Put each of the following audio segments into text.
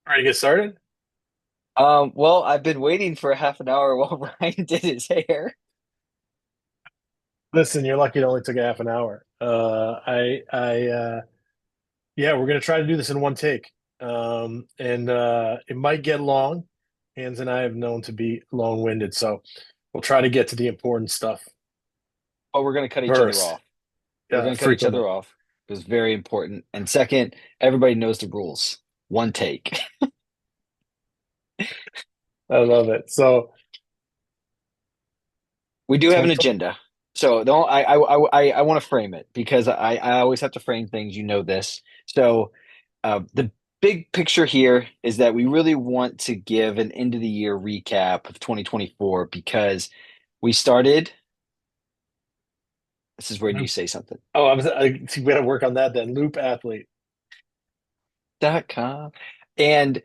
All right, get started. Well, I've been waiting for a half an hour while Ryan did his hair. Listen, you're lucky it only took a half an hour. Yeah, we're gonna try to do this in one take, and it might get long. Hans and I have known to be long-winded, so we'll try to get to the important stuff Oh, we're gonna cut each other first, off. We're gonna cut each frequently. other off. It was very important. And second, everybody knows the rules. One take. I love it. So, We do have an 20, agenda. So don't I want to frame it because I always have to frame things, you know this. So the big picture here is that we really want to give an end of the year recap of 2024 because we started. This is where you say something. we got to work on that then. Loop athlete. .com. And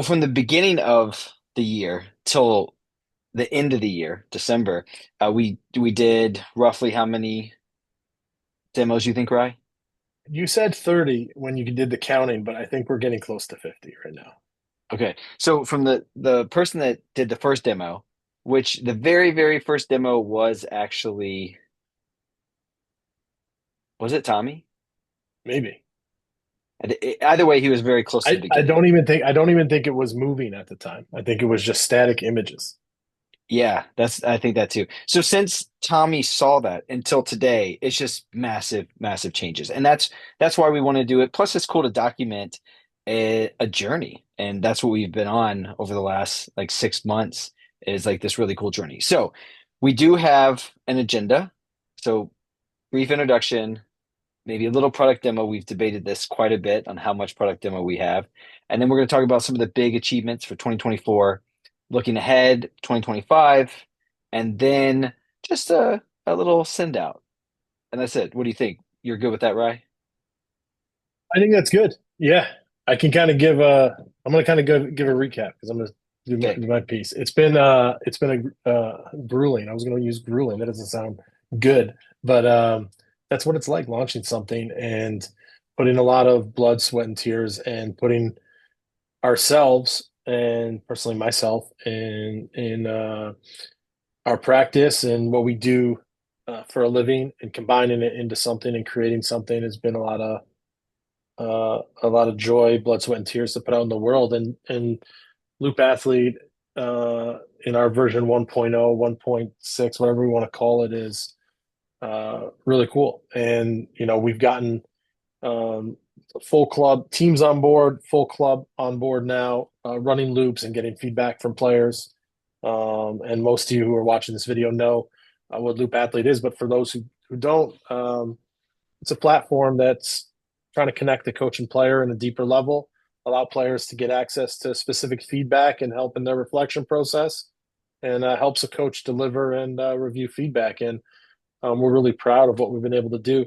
from the beginning of the year till the end of the year, December, we did roughly how many demos you think, Rye? You said 30 when you did the counting, but I think we're getting close to 50 right now. Okay. So from the person that did the first demo, which the very, very first demo was actually, was it Tommy? Maybe. Either way, he was very close to the I beginning. don't even think it was moving at the time. I think it was just static images. Yeah, I think that too. So since Tommy saw that until today, it's just massive, massive changes. And that's why we want to do it. Plus, it's cool to document a journey. And that's what we've been on over the last like 6 months is like this really cool journey. So we do have an agenda. So brief introduction, maybe a little product demo. We've debated this quite a bit on how much product demo we have. And then we're going to talk about some of the big achievements for 2024, looking ahead, 2025, and then just a little send out. And that's it. What do you think? You're good with that, Rye? I think that's good. Yeah, I can kind of give a. I'm gonna kind of give a recap because I'm gonna Okay. do my piece. It's been a grueling. I was gonna use grueling. That doesn't sound good, but that's what it's like launching something and putting a lot of blood, sweat, and tears, and putting ourselves and personally myself in our practice and what we do for a living and combining it into something and creating something has been a lot of joy, blood, sweat, and tears to put out in the world. And Loop Athlete in our version 1.0, 1.6, whatever we want to call it, is really cool. And we've gotten um, full club teams on board, full club on board now, running loops and getting feedback from players. And most of you who are watching this video know what Loop Athlete is, but for those who don't, it's a platform that's trying to connect the coach and player in a deeper level, allow players to get access to specific feedback and help in their reflection process, and helps a coach deliver and review feedback. And we're really proud of what we've been able to do.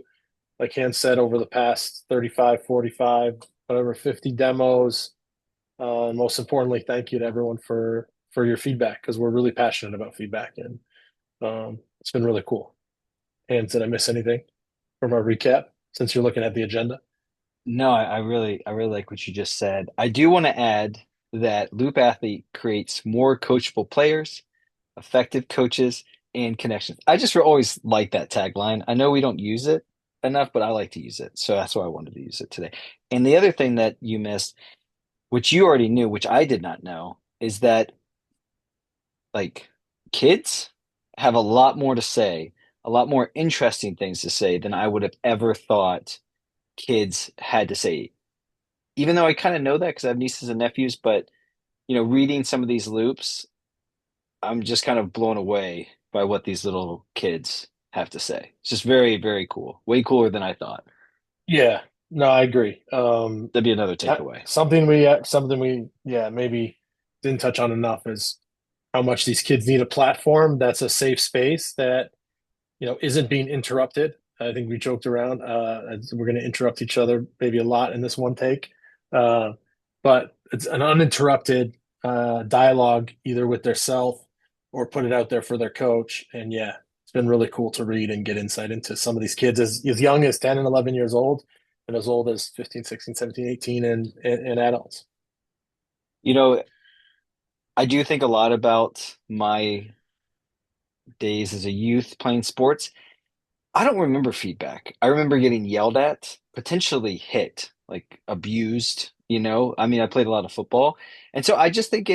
Like Hans said, over the past 35, 45, whatever, 50 demos. And most importantly, thank you to everyone for your feedback because we're really passionate about feedback, and it's been really cool. Hans, did I miss anything from our recap since you're looking at the agenda? No, I really like what you just said. I do want to add that Loop Athlete creates more coachable players, effective coaches, and connections. I just always like that tagline. I know we don't use it enough, but I like to use it. So that's why I wanted to use it today. And the other thing that you missed, which you already knew, which I did not know, is that like kids have a lot more to say, a lot more interesting things to say than I would have ever thought kids had to say. Even though I kind of know that because I have nieces and nephews, but reading some of these loops, I'm just kind of blown away by what these little kids have to say. It's just very, very cool. Way cooler than I thought. Yeah, no, I agree. That'd be another takeaway. Something we yeah maybe didn't touch on enough is how much these kids need a platform that's a safe space that isn't being interrupted. I think we joked around. We're going to interrupt each other maybe a lot in this one take, uh, but it's an uninterrupted dialogue either with their self or put it out there for their coach. And yeah, it's been really cool to read and get insight into some of these kids as young as 10 and 11 years old and as old as 15, 16, 17, 18 and adults. You know, I do think a lot about my days as a youth playing sports. I don't remember feedback. I remember getting yelled at, potentially hit, like abused, you know? I mean, I played a lot of football. And so I just think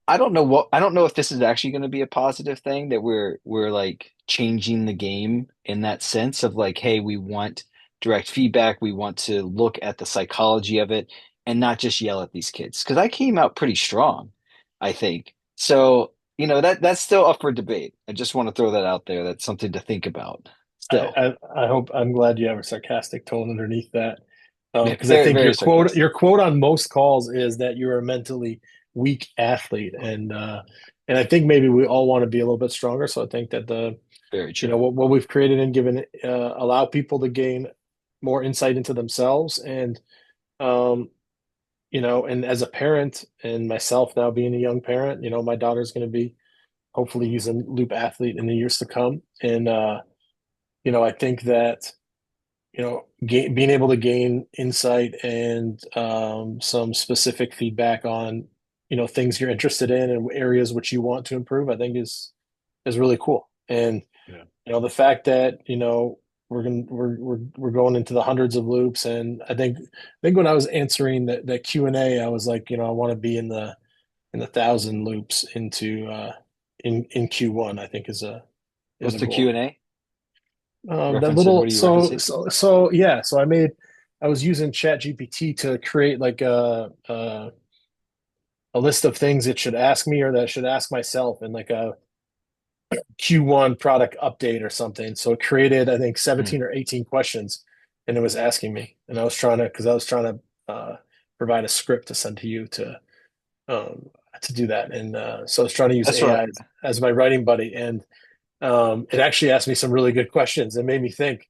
I don't know if this is actually going to be a positive thing that we're like changing the game in that sense of like, hey, we want direct feedback. We want to look at the psychology of it and not just yell at these kids. Because I came out pretty strong, I think. So, that's still up for debate. I just want to throw that out there. That's something to think about still. I hope I'm glad you have a sarcastic tone underneath that, because I Very, think very your sarcastic. quote on most calls is that you're a mentally weak athlete, and I think maybe we all want to be a little bit stronger. So I think that Very true. what we've created and given allow people to gain more insight into themselves, um, and as a parent and myself now being a young parent, my daughter's going to be hopefully using Loop Athlete in the years to come, and I think that being able to gain insight and some specific feedback on things you're interested in and areas which you want to improve, I think is really cool. And Yeah. the fact that we're going into the hundreds of loops, and I think when I was answering that Q&A, I was like, I want to be in the thousand loops in Q1. I think is What's a the Q goal. and A? That Reference it. little What are you so referencing? so so yeah. So I was using Chat GPT to create like a list of things it should ask me or that I should ask myself in like a Q1 product update or something. So it created, I think, Hmm. 17 or 18 questions, and it was asking me, and I was trying to provide a script to send to you to do that, and so I was trying to use That's what AI as my writing buddy, and it actually asked me some really good questions. It made me think.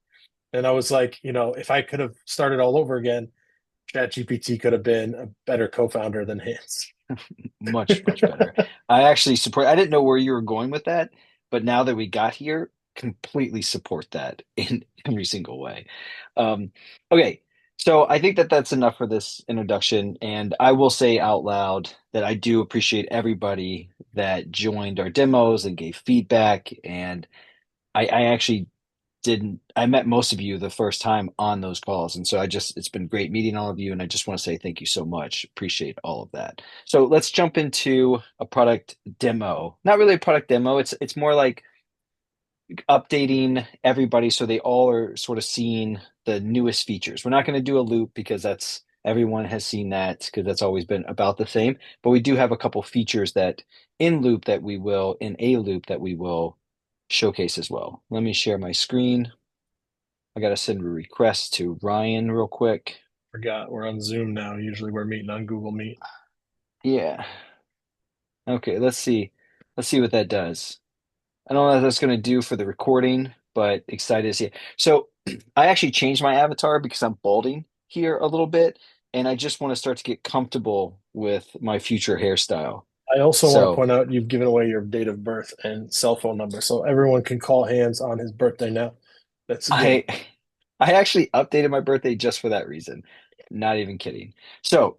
And I was like, if I could have started all over again, ChatGPT could have been a better co-founder than his. much, much better. I actually support. I didn't know where you were going with that, but now that we got here, completely support that in every single way. Um, okay, so I think that that's enough for this introduction, and I will say out loud that I do appreciate everybody that joined our demos and gave feedback, and I actually didn't I met most of you the first time on those calls. And so it's been great meeting all of you. And I just want to say thank you so much. Appreciate all of that. So let's jump into a product demo. Not really a product demo. It's more like updating everybody so they all are sort of seeing the newest features. We're not going to do a loop because that's everyone has seen that because that's always been about the same. But we do have a couple features that in a loop that we will showcase as well. Let me share my screen. I gotta send a request to Ryan real quick. Forgot we're on Zoom now. Usually we're meeting on Google Meet. Yeah. Okay, let's see. Let's see what that does. I don't know what that's gonna do for the recording, but excited to see it. So I actually changed my avatar because I'm balding here a little bit, and I just want to start to get comfortable with my future hairstyle. I also want to So point out you've given away your date of birth and cell phone number, so everyone can call Hands on his birthday now. That's good. I I actually updated my birthday just for that reason. Not even kidding. So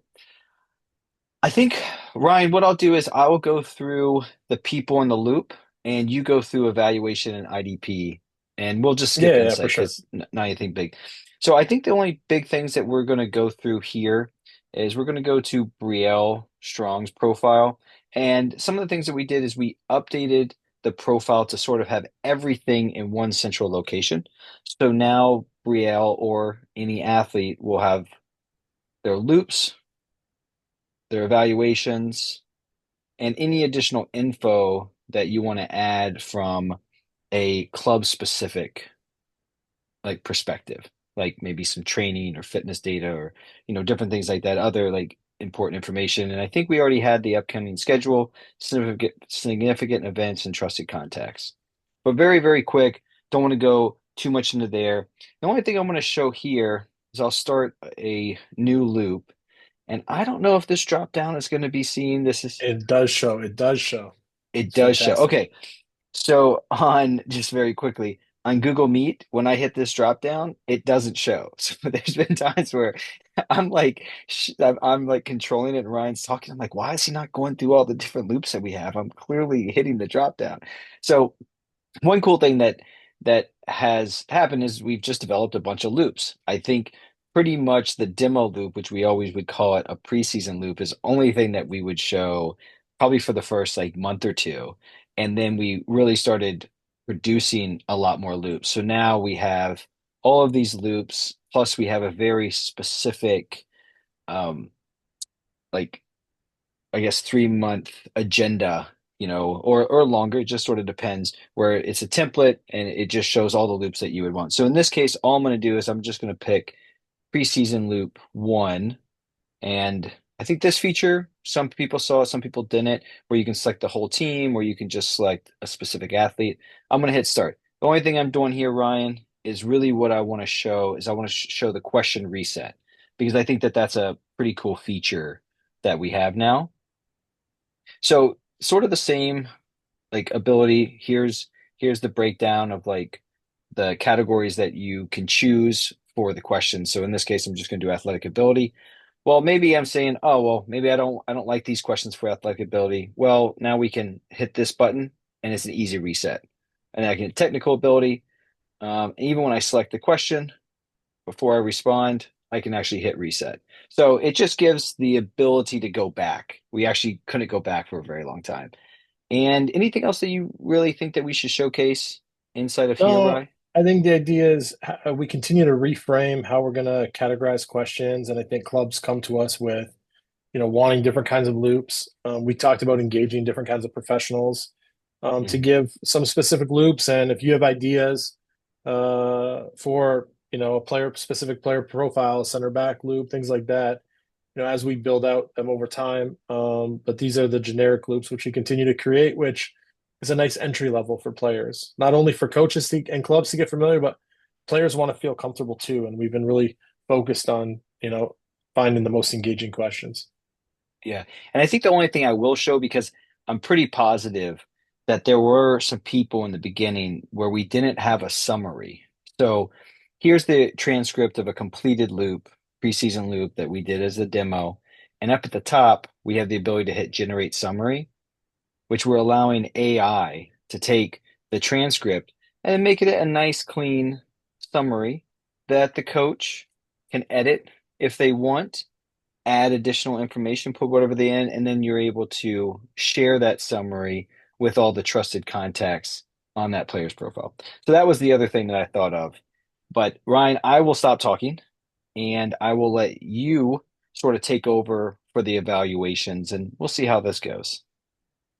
I think, Ryan, what I'll do is I will go through the people in the loop and you go through evaluation and IDP, and we'll just skip Yeah, yeah, for insight sure. because not anything big. So I think the only big things that we're going to go through here is we're going to go to Brielle Strong's profile. And some of the things that we did is we updated the profile to sort of have everything in one central location. So now Brielle or any athlete will have their loops, their evaluations, and any additional info that you want to add from a club specific like perspective, like maybe some training or fitness data or different things like that, other like important information. And I think we already had the upcoming schedule, significant events, and trusted contacts. But very, very quick, don't want to go too much into there. The only thing I'm going to show here is I'll start a new loop. And I don't know if this drop down is going to be seen. This is It does show. It does show. It It's does show. fantastic. Okay. So on just very quickly, on Google Meet, when I hit this drop down, it doesn't show. So there's been times where I'm like controlling it and Ryan's talking. I'm like, why is he not going through all the different loops that we have? I'm clearly hitting the drop down. So one cool thing that has happened is we've just developed a bunch of loops. I think pretty much the demo loop, which we always would call it a preseason loop, is only thing that we would show probably for the first like month or two. And then we really started producing a lot more loops. So now we have all of these loops, plus we have a very specific um like I guess 3 month agenda, or longer. It just sort of depends where it's a template and it just shows all the loops that you would want. So in this case, all I'm going to do is I'm just going to pick preseason loop one. And I think this feature, some people saw it, some people didn't, where you can select the whole team, or you can just select a specific athlete. I'm going to hit start. The only thing I'm doing here, Ryan, is really what I want to show is I want to show the question reset because I think that that's a pretty cool feature that we have now. So sort of the same like ability. Here's the breakdown of like the categories that you can choose for the question. So in this case, I'm just going to do athletic ability. Well, maybe I'm saying, oh, well, maybe I don't like these questions for athletic ability. Well, now we can hit this button and it's an easy reset. And I can hit technical ability. Even when I select the question before I respond, I can actually hit reset. So it just gives the ability to go back. We actually couldn't go back for a very long time. And anything else that you really think that we should showcase inside of here, No, Rye? I think the idea is we continue to reframe how we're going to categorize questions, and I think clubs come to us with wanting different kinds of loops. We talked about engaging different kinds of professionals to Mhm. give some specific loops, and if you have ideas for a player specific player profile, center back loop, things like that, as we build out them over time. But these are the generic loops which we continue to create, which is a nice entry level for players, not only for coaches and clubs to get familiar, but players want to feel comfortable too. And we've been really focused on, finding the most engaging questions. Yeah. And I think the only thing I will show, because I'm pretty positive that there were some people in the beginning where we didn't have a summary. So here's the transcript of a completed loop, preseason loop that we did as a demo. And up at the top, we have the ability to hit generate summary, which we're allowing AI to take the transcript and make it a nice, clean summary that the coach can edit if they want, add additional information, put whatever they in, and then you're able to share that summary with all the trusted contacts on that player's profile. So that was the other thing that I thought of. But Ryan, I will stop talking and I will let you sort of take over for the evaluations and we'll see how this goes.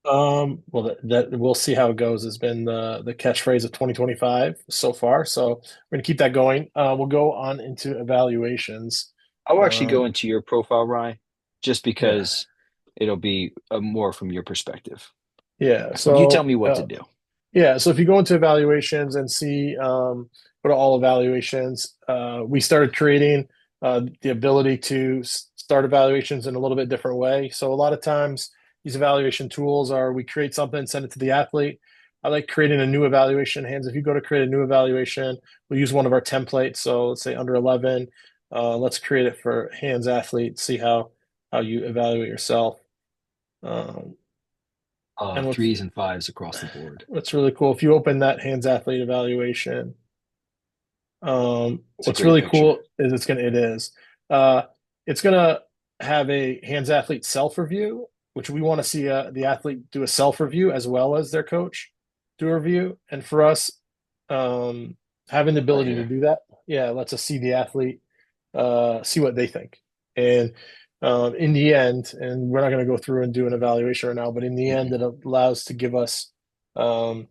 Well, that we'll see how it goes has been the catchphrase of 2025 so far. So we're gonna keep that going. We'll go on into evaluations. I'll actually go Um, into your profile, Ryan, just yeah, because it'll be more from your perspective. yeah. You tell So me what to do. yeah, so if you go into evaluations and see, go to all evaluations, we started creating the ability to start evaluations in a little bit different way. So a lot of times these evaluation tools are we create something, send it to the athlete. I like creating a new evaluation. Hands, if you go to create a new evaluation, we'll use one of our templates. So let's say under 11, let's create it for hands athlete, see how you evaluate yourself. Um, and Threes and fives across the board. what's really cool, if you open that hands athlete evaluation, It's a what's great really picture. cool is uh, it's gonna have a hands athlete self review, which we want to see the athlete do a self review as well as their coach do a review. And for us, having the Right ability to here. do that, yeah, lets us see the athlete, see what they think. And in the end, and we're not going to go through and do an evaluation right now, but in the end, Mhm. it allows to give us um,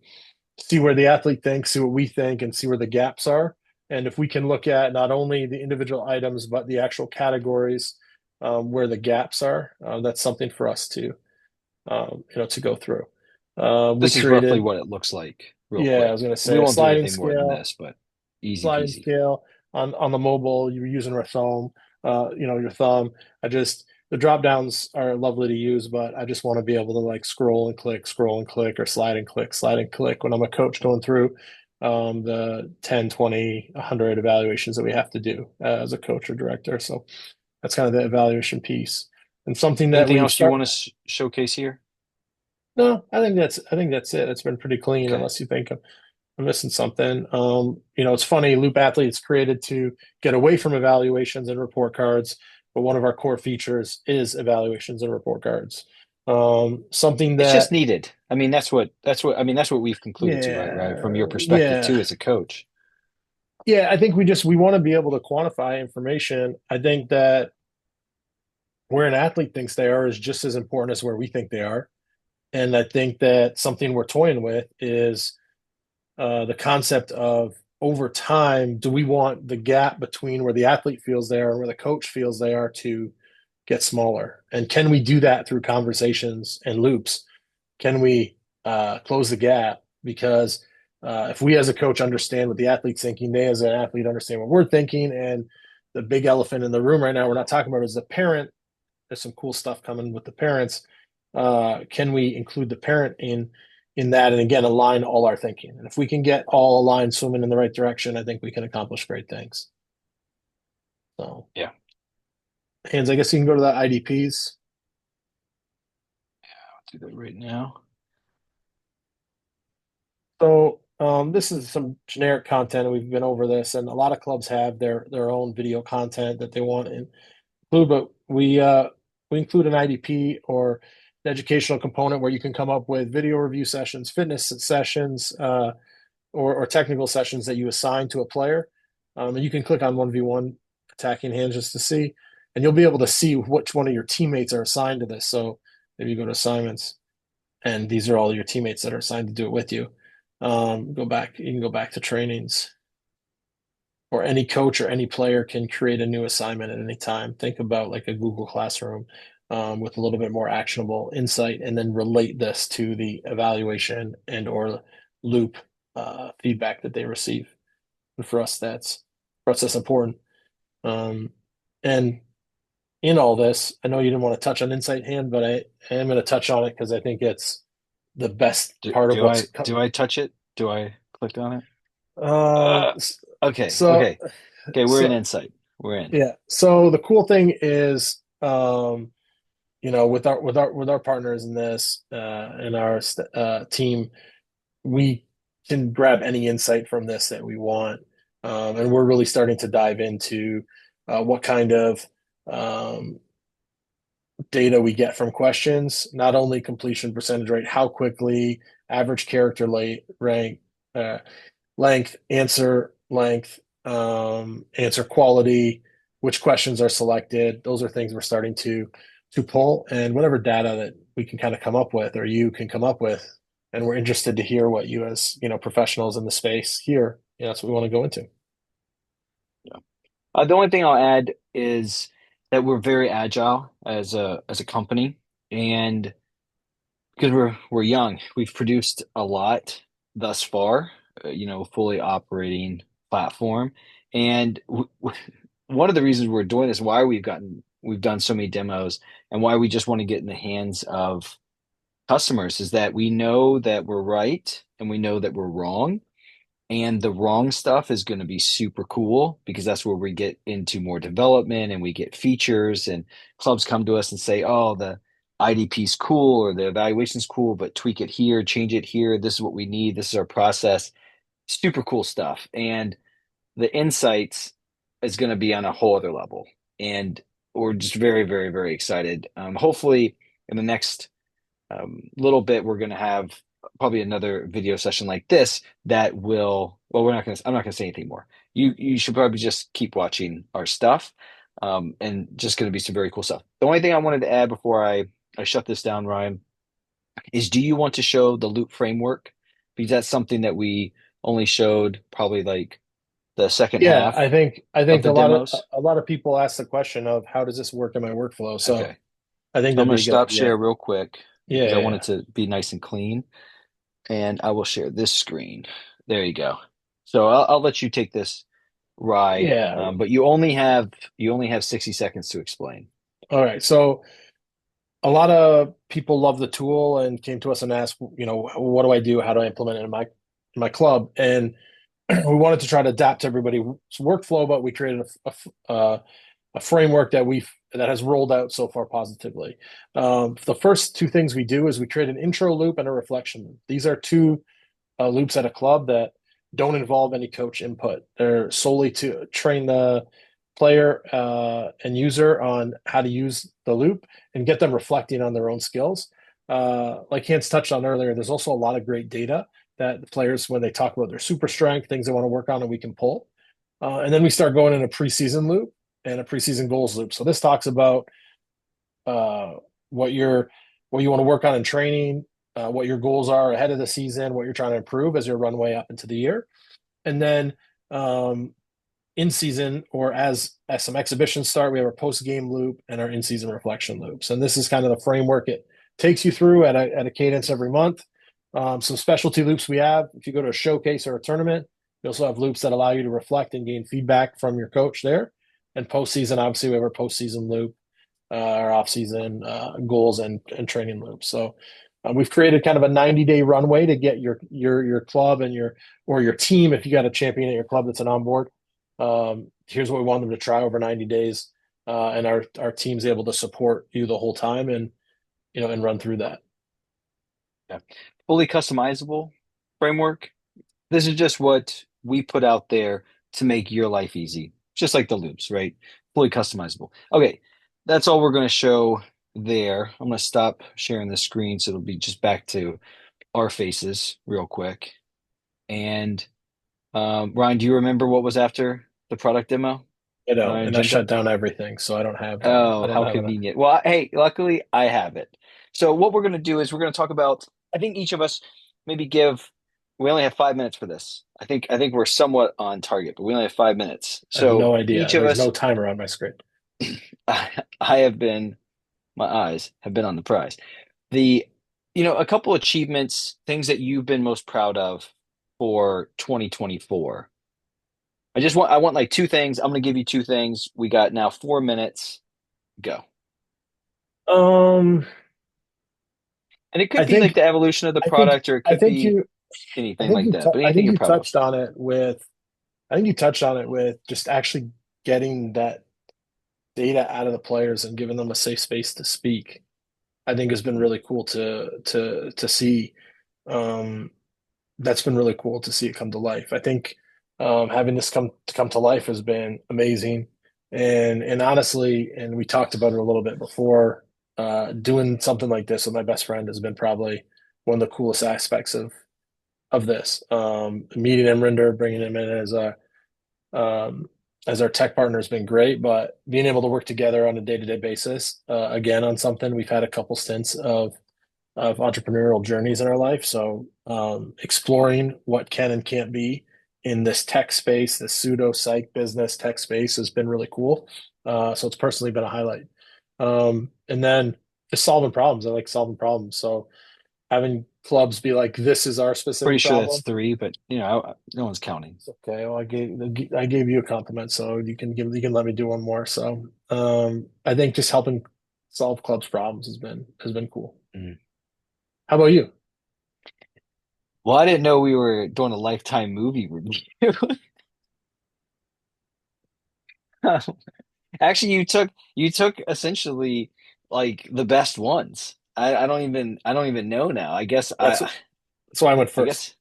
see where the athlete thinks, see what we think, and see where the gaps are. And if we can look at not only the individual items but the actual categories where the gaps are, that's something for us to go through. We This is roughly created, what it looks like, real yeah, I was quick. going to We say a won't do anything more than this, but easy sliding peasy. scale on the mobile. You're using your thumb, your thumb. I just the drop downs are lovely to use, but I just want to be able to like scroll and click, or slide and click when I'm a coach going through. the 10, 20, 100 evaluations that we have to do as a coach or director. So that's kind of the evaluation piece and something that Anything we've else you start. want to showcase here? No, I think that's it. It's been pretty clean, Okay. unless you think I'm missing something. It's funny. Loop Athlete's created to get away from evaluations and report cards, but one of our core features is evaluations and report cards. Something It's just that, needed. I mean, that's what we've concluded to, right? From yeah, your perspective yeah, too, as a coach. yeah. I think we want to be able to quantify information. I think that where an athlete thinks they are is just as important as where we think they are. And I think that something we're toying with is the concept of over time, do we want the gap between where the athlete feels they are and where the coach feels they are to get smaller? And can we do that through conversations and loops? Can we close the gap? Because if we as a coach understand what the athlete's thinking, they as an athlete understand what we're thinking. And the big elephant in the room right now, we're not talking about is the parent. There's some cool stuff coming with the parents. Can we include the parent in that, and again align all our thinking? And if we can get all aligned, swimming in the right direction, I think we can accomplish great things. So, Yeah, Hans, I guess you can go to the IDPs. I'll do that right now. So this is some generic content. We've been over this, and a lot of clubs have their own video content that they want to include, but we include an IDP or an educational component where you can come up with video review sessions, fitness sessions, or technical sessions that you assign to a player. And you can click on 1v1 attacking hands just to see, and you'll be able to see which one of your teammates are assigned to this. So maybe you go to assignments, and these are all your teammates that are assigned to do it with you. Go back, you can go back to trainings, or any coach or any player can create a new assignment at any time. Think about like a Google Classroom with a little bit more actionable insight, and then relate this to the evaluation and or loop feedback that they receive. And for us that's important. Um, and in all this, I know you didn't want to touch on insight hand, but I am going to touch on it because I think it's the best Do, part of do what's I do I touch it? Do I click on it? um Uh, okay, so okay, okay. We're in so insight. We're in. yeah. So the cool thing is, with our partners in this in our team, we can grab any insight from this that we want, and we're really starting to dive into what kind of um, data we get from questions, not only completion percentage rate, how quickly, average character rank, uh, length, answer quality, which questions are selected. Those are things we're starting to pull, and whatever data that we can kind of come up with, or you can come up with, and we're interested to hear what you as professionals in the space hear. That's what we want to go into. Yeah. The only thing I'll add is that we're very agile as a company, and because we're young, we've produced a lot thus far. Fully operating platform, and one of the reasons we're doing this, why we've done so many demos, and why we just want to get in the hands of customers, is that we know that we're right and we know that we're wrong. And the wrong stuff is going to be super cool because that's where we get into more development and we get features, and clubs come to us and say, oh, the IDP's cool or the evaluation's cool, but tweak it here, change it here. This is what we need. This is our process. Super cool stuff. And the insights is going to be on a whole other level. And we're just very, very, very excited. Hopefully, in the next little bit, we're going to have probably another video session like this that will, well, I'm not going to say anything more. You should probably just keep watching our stuff. And just going to be some very cool stuff. The only thing I wanted to add before I shut this down, Ryan, is do you want to show the loop framework? Because that's something that we only showed probably like the second Yeah, half I of think the demos. a lot of people ask the question of how does this work in my workflow. So Okay. I think So I'm that'd going be to a good stop idea. share real quick because I want Yeah, it to be nice and clean. And I will share this screen. There you go. So I'll let you take this ride, yeah. but you only have 60 seconds to explain. All right. So a lot of people love the tool and came to us and asked, what do I do? How do I implement it in my my club, and we wanted to try to adapt to everybody's workflow, but we created a framework that has rolled out so far positively. The first two things we do is we create an intro loop and a reflection loop. These are two loops at a club that don't involve any coach input. They're solely to train the player and user on how to use the loop and get them reflecting on their own skills. Like Hans touched on earlier, there's also a lot of great data that the players, when they talk about their super strength, things they want to work on, and we can pull. And then we start going in a preseason loop and a preseason goals loop. So this talks about uh, what you're what you want to work on in training, what your goals are ahead of the season, what you're trying to improve as your runway up into the year, and then um, in season or as some exhibitions start, we have our post game loop and our in season reflection loops, and this is kind of the framework it takes you through at a cadence every month. Some specialty loops we have. If you go to a showcase or a tournament, we also have loops that allow you to reflect and gain feedback from your coach there. And postseason, obviously, we have our postseason loop, our off-season goals and training loops. So we've created kind of a 90-day runway to get your club and your team, if you got a champion at your club that's an onboard. Here's what we want them to try over 90 days, and our team's able to support you the whole time and and run through that. Yeah. Fully customizable framework. This is just what we put out there to make your life easy, just like the loops, right? Fully customizable. Okay, that's all we're going to show there. I'm going to stop sharing the screen so it'll be just back to our faces real quick. And Ryan, do you remember what was after the product demo on our And I agenda? shut down everything, so Oh, I don't how have an convenient. Well, hey, luckily I have it. So what we're going to do is we're going to talk about, I think each of us maybe give, we only have 5 minutes for this. I think we're somewhat on target, but we only have 5 minutes. I have So no each idea. of There's us, no timer on my screen. I have been, my eyes have been on the prize. The, a couple achievements, things that you've been most proud of for 2024. I want like two things. I'm going to give you two things. We got now 4 minutes. Go. Um, And it I could be like think the evolution of the I think product, or it I could think be you anything like that. But I anything think you're you proud of. touched on it with I think you touched on it with just actually getting that data out of the players and giving them a safe space to speak. I think has been really cool to see. Um, that's been really cool to see it come to life. I think having this come to life has been amazing, and honestly, and we talked about it a little bit before. Doing something like this with my best friend has been probably one of the coolest aspects of this. Meeting Emrinder, bringing him in um, as our tech partner has been great, but being able to work together on a day-to-day basis, again, on something, we've had a couple stints of entrepreneurial journeys in our life. So exploring what can and can't be in this tech space, this pseudo psych business tech space has been really cool. So it's personally been a highlight. And then just solving problems. I like solving problems. So having clubs be like, this is our Pretty specific sure that's problem. three, but no one's counting. It's okay. Well, I gave you a compliment, so you can let me do one more. So I think just helping solve clubs problems has been cool. Mm. How about you? Well, I didn't know we were doing a Lifetime movie review. Actually, you took essentially like the best ones. I don't even know now. I guess That's I that's why I went I first. guess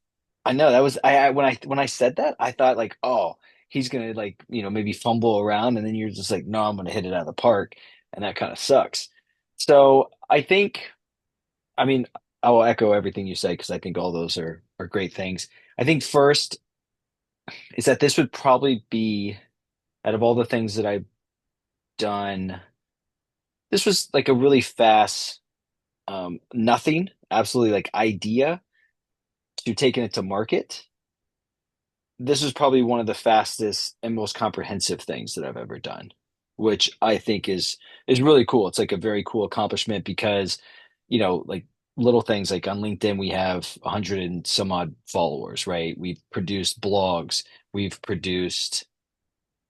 I know that was when I said that I thought like, oh, he's gonna like maybe fumble around, and then you're just like, no, I'm gonna hit it out of the park, and that kind of sucks. So I think, I mean, I will echo everything you say because I think all those are great things. I think first is that this would probably be, out of all the things that I've done, this was like a really fast, nothing, absolutely like idea to taking it to market. This is probably one of the fastest and most comprehensive things that I've ever done, which I think is really cool. It's like a very cool accomplishment because, like little things like on LinkedIn, we have 100 and some odd followers, right? We've produced blogs, we've produced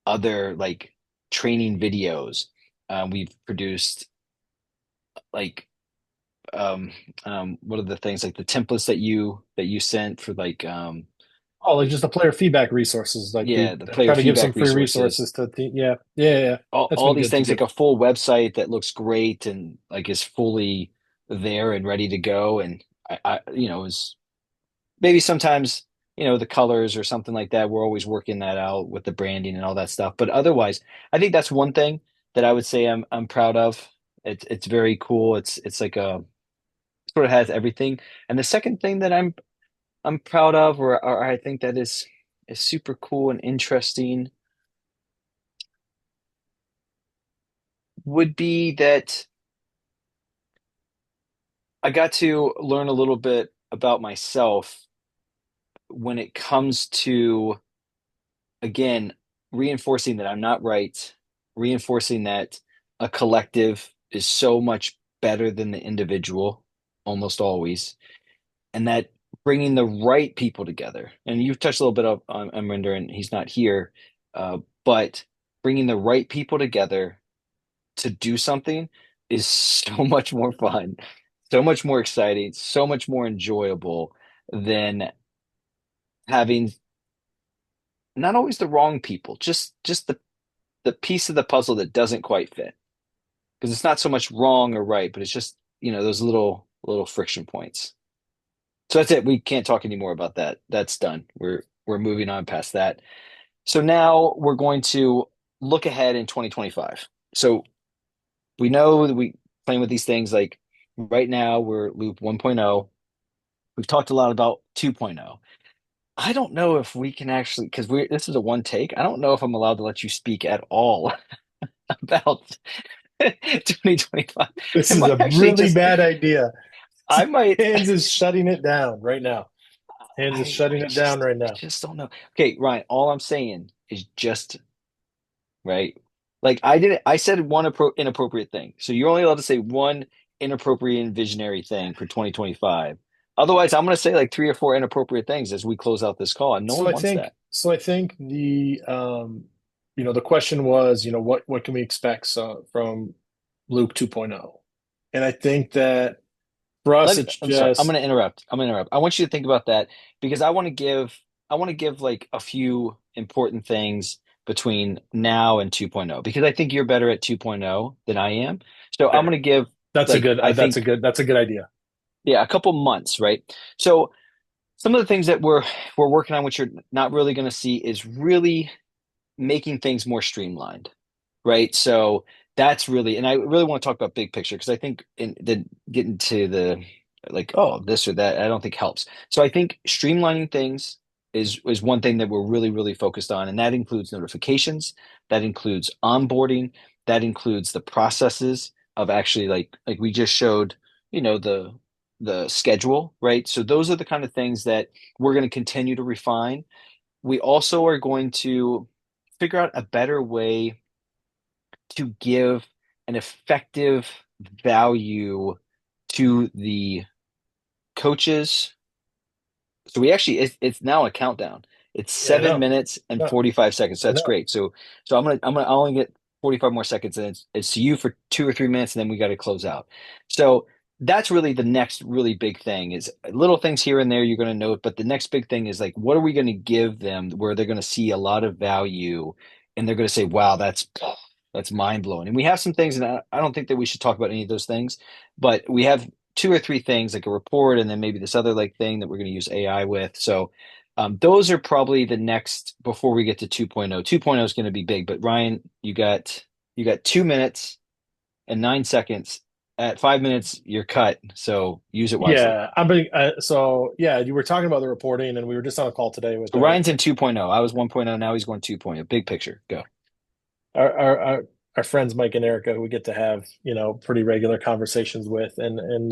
other like training videos, we've produced like um what are the things like the templates that you sent for like Oh, like just the player feedback resources. Like we Yeah, the player try to give some feedback free resources, resources to yeah, yeah, yeah. That's all been these good to things, like give. a full website that looks great and like is fully there and ready to go. And is maybe sometimes, the colors or something like that. We're always working that out with the branding and all that stuff. But otherwise, I think that's one thing that I would say I'm proud of. It's very cool. It's like a sort of has everything. And the second thing that I'm proud of, or I think that is super cool and interesting, would be that I got to learn a little bit about myself when it comes to, again, reinforcing that I'm not right, reinforcing that a collective is so much better than the individual, almost always, and that bringing the right people together. And you've touched a little bit on Rinder, and he's not here, but bringing the right people together to do something is so much more fun, so much more exciting, so much more enjoyable than having not always the wrong people, just the piece of the puzzle that doesn't quite fit. Because it's not so much wrong or right, but it's just, those little friction points. So that's it. We can't talk anymore about that. That's done. We're moving on past that. So now we're going to look ahead in 2025. So we know that we playing with these things like right now we're loop 1.0. We've talked a lot about 2.0. I don't know if we can actually, because we this is a one take. I don't know if I'm allowed to let you speak at all about 2025. This I is might a actually really just bad idea. I might Hands is shutting it down right now. Hands is shutting I it down just right I now. just don't know. Okay, Ryan, all I'm saying is just right. Like I said one inappropriate thing. So you're only allowed to say one inappropriate and visionary thing for 2025. Otherwise, I'm going to say like three or four inappropriate things as we close out this call, and no So one I wants think that. so I think the question was, what can we expect from Luke 2.0? And I think that for us it's I'm sorry. I'm just going to interrupt. I'm going to interrupt. I want you to think about that because I want to give like a few important things between now and 2.0 because I think you're better at 2.0 than I am. So I'm going fair. to give That's a like good I that's a think good that's a good idea. yeah, a couple months, right? So some of the things that we're working on which you're not really going to see is really making things more streamlined, right? So that's really, and I really want to talk about big picture because I think in the getting to the like, oh, this or that, I don't think helps. So I think streamlining things is one thing that we're really focused on, and that includes notifications, that includes onboarding, that includes the processes of actually like we just showed, the schedule, right? So those are the kind of things that we're going to continue to refine. We also are going to figure out a better way to give an effective value to the coaches. So we actually it's now a countdown. It's Yeah, I seven know. minutes and No, 45 seconds. So I that's know. great. So I'll only get 45 more seconds and it's to you for 2 or 3 minutes and then we got to close out. So that's really the next really big thing is little things here and there you're going to note, but the next big thing is like what are we going to give them where they're going to see a lot of value and they're going to say, wow, that's mind blowing. And we have some things, and I don't think that we should talk about any of those things, but we have two or three things like a report and then maybe this other like thing that we're going to use AI with. So those are probably the next before we get to 2.0. 2.0 is going to be big, but Ryan, you got 2 minutes and 9 seconds. At 5 minutes, you're cut. So use it wisely. Yeah, I'm being, so yeah, you were talking about the reporting, and we were just on a call today with So Ryan's in 2.0. I was 1.0. Now he's going 2.0. Big picture. Go. our friends Mike and Erica, who we get to have pretty regular conversations with, and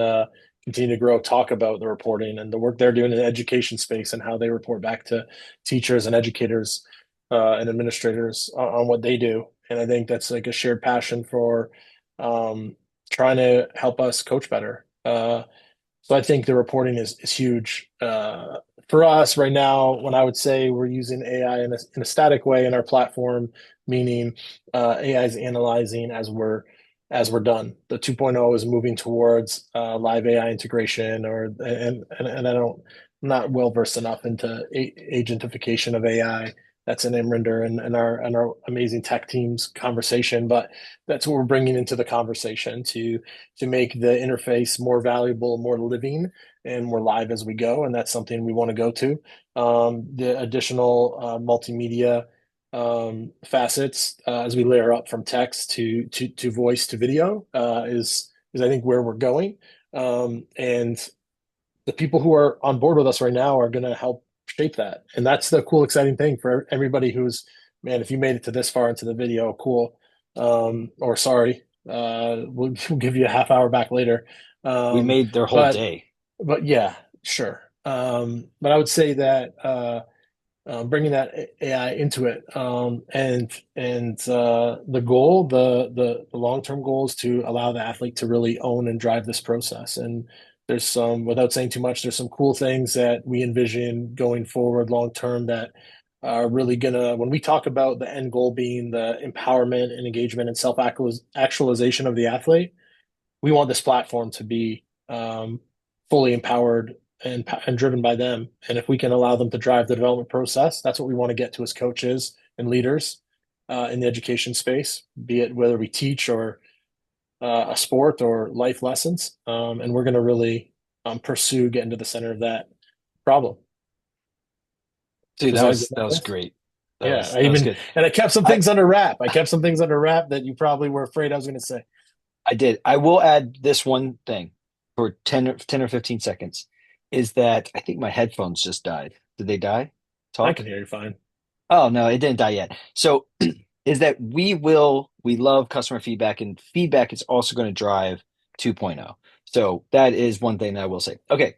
continue to grow, talk about the reporting and the work they're doing in the education space and how they report back to teachers and educators and administrators on what they do. And I think that's like a shared passion for trying to help us coach better. So I think the reporting is huge. For us right now, when I would say we're using AI in a static way in our platform, meaning AI is analyzing as we're done. The 2.0 is moving towards live AI integration, and I don't. not well versed enough into agentification of AI. That's an Imrinder and our amazing tech team's conversation, but that's what we're bringing into the conversation to make the interface more valuable, more living, and more live as we go. And that's something we want to go to. The additional multimedia facets as we layer up from text to voice to video is I think where we're going. And the people who are on board with us right now are going to help shape that. And that's the cool, exciting thing for everybody who's, man, if you made it to this far into the video, cool. Or sorry, we'll give you a half hour back later. We Um, made their whole but, day. but yeah, sure. But I would say that, bringing that AI into it, and the goal, the long term goal is to allow the athlete to really own and drive this process. And there's some, without saying too much, there's some cool things that we envision going forward long term that are really gonna. When we talk about the end goal being the empowerment and engagement and self actualization of the athlete, we want this platform to be fully empowered and driven by them. And if we can allow them to drive the development process, that's what we want to get to as coaches and leaders in the education space, be it whether we teach or a sport or life lessons. And we're going to really pursue getting to the center of that problem. Dude, Was that a good that was enough? great. Yeah, That was good. I kept some I things under wrap. I kept some things under wrap that you probably were afraid I was going to say. I did. I will add this one thing for 10 or 15 seconds is that I think my headphones just died. Did they die? I Talk? can hear you fine. Oh, no, it didn't die yet. So is that we love customer feedback, and feedback is also going to drive 2.0. So that is one thing that I will say. Okay.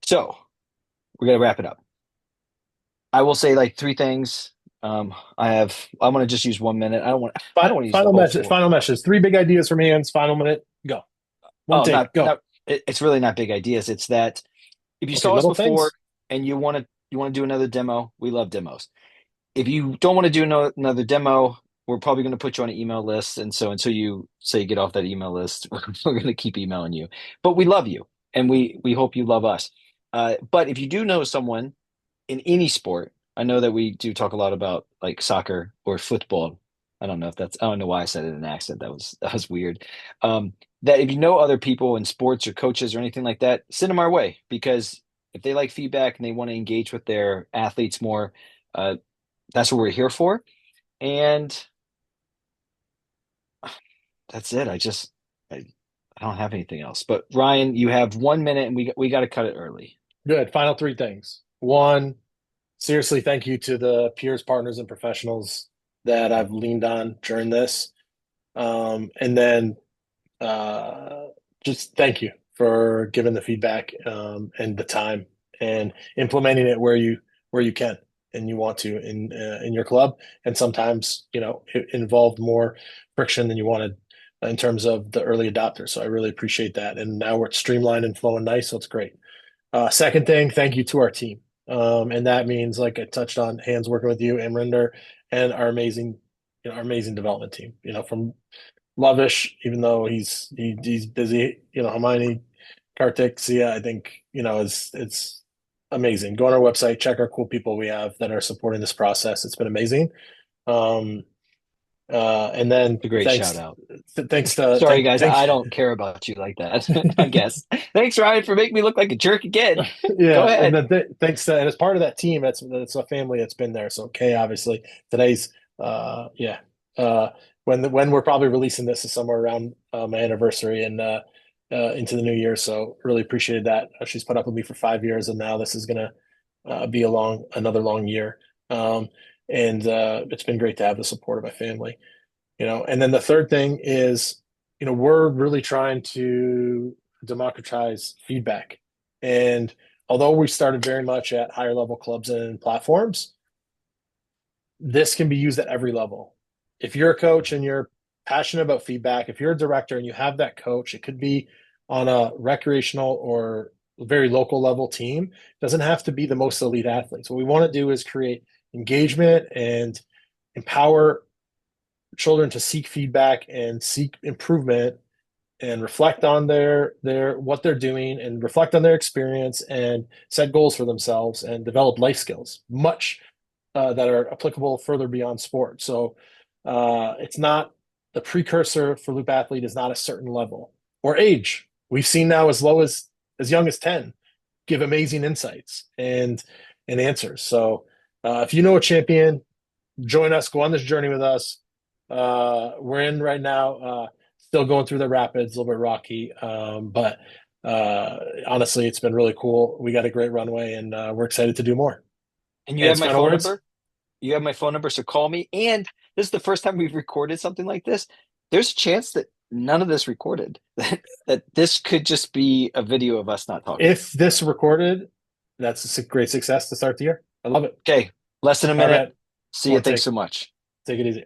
So we're going to wrap it up. I will say like three things. I'm going to just use 1 minute. I don't want to use the Final whole message. four. Final message. Three big ideas from hands. Final minute. Go. One Oh, take. Go. it's really not big ideas. It's that if you Okay. saw us Little before things. and you want to do another demo, we love demos. If you don't want to do another demo, we're probably going to put you on an email list. And so until you say get off that email list, we're going to keep emailing you. But we love you and we hope you love us. But if you do know someone in any sport, I know that we do talk a lot about like soccer or football. I don't know why I said it in an accent. That was weird. Um, that if you know other people in sports or coaches or anything like that, send them our way because if they like feedback and they want to engage with their athletes more, uh, that's what we're here for. And that's it. I, I don't have anything else. But Ryan, you have 1 minute and we got to cut it early. Good. Final three things. One, seriously, thank you to the peers, partners, and professionals that I've leaned on during this. And then uh, just thank you for giving the feedback and the time and implementing it where you can and you want to in your club. And sometimes it involved more friction than you wanted in terms of the early adopters. So I really appreciate that. And now we're streamlined and flowing nice, so it's great. Second thing, thank you to our team. And that means, like I touched on, hands working with you, Amrinder, and our amazing, our amazing development team. From Lovish, even though he's busy. Hermione, Kartik, Sia, I think is it's amazing. Go on our website, check our cool people we have that are supporting this process. It's been amazing. Um, and then It's a great shout out. thanks to Sorry, guys, thanks. I don't care about you like that, I guess. Thanks, Ryan, for making me look like a jerk again. Go Yeah, and ahead. then thanks to and as part of that team, that's a family that's been there. So Kay, obviously, today's yeah. Uh when we're probably releasing this is somewhere around my anniversary and into the new year. So really appreciated that. She's put up with me for 5 years, and now this is gonna be another long year. Um and it's been great to have the support of my family. And then the third thing is, we're really trying to democratize feedback. And although we started very much at higher level clubs and platforms, this can be used at every level. If you're a coach and you're passionate about feedback, if you're a director and you have that coach, it could be on a recreational or very local level team. It doesn't have to be the most elite athletes. What we want to do is create engagement and empower children to seek feedback and seek improvement and reflect on their what they're doing and reflect on their experience and set goals for themselves and develop life skills much that are applicable further beyond sport. So it's not the precursor for loop athlete is not a certain level or age. We've seen now as young as 10 give amazing insights and answers. So if you know a champion, join us, go on this journey with us. We're in right now, still going through the rapids, a little bit rocky, but honestly, it's been really cool. We got a great runway, and we're excited to do more. And you have Ants, my final phone words? number. You have my phone number, so call me. And this is the first time we've recorded something like this. There's a chance that none of this recorded, that this could just be a video of us not talking. If this recorded, that's a great success to start the year. I love it. Okay, less than a All right, minute. man. See you. One Thanks take. so much. Take it easy.